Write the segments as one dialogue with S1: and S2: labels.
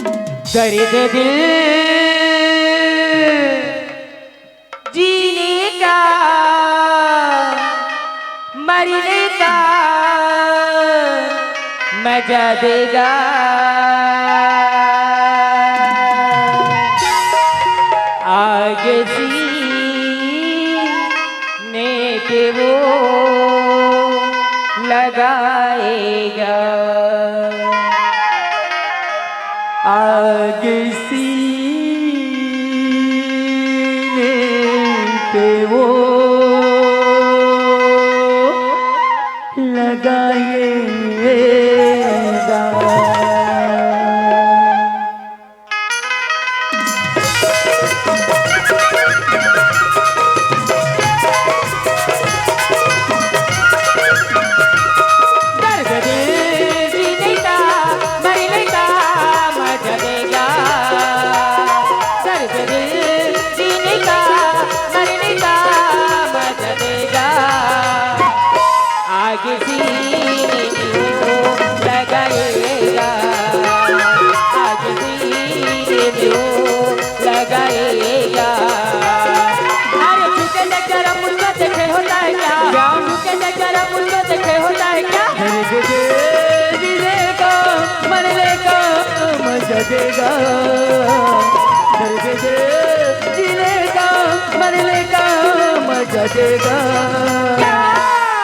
S1: दर्द दिल जीने का मरने का मजा देगा। आग सीने के वो लगाएगा। आग सीने पे वो लगाएगा। देगा दर्द दे जीने का मरने का मजा देगा।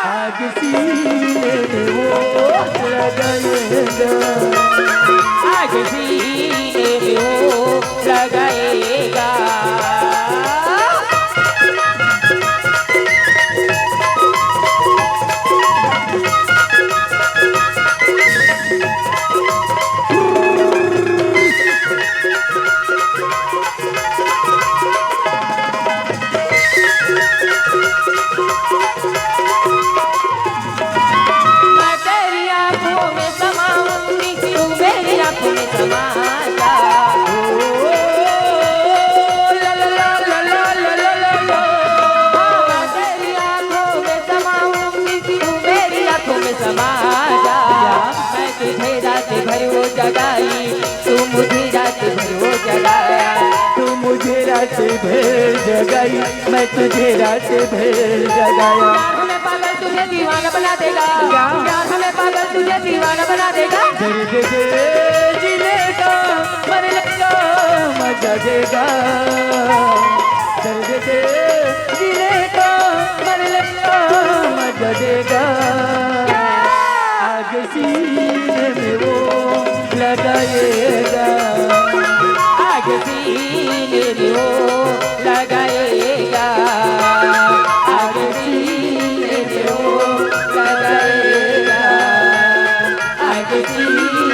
S1: आग सीने में वो लगाएगा। आग सीने में वो लगाएगा। जगाई तू मुझे रात भर वो जगाया। तू मुझे रात भर जगाई मैं तुझे रात भर जगाया। हमें पागल तुझे दीवाना बना देगा। यार हमें पागल तुझे दीवाना बना देगा। दर्द दे जीने का मरने का मजा देगा। दर्द दे जीने का मरने का मजा देगा। आग सीने में वो लगाएगा। आग सीने में वो लगाएगा। आग सीने में वो लगाएगा। आग सीने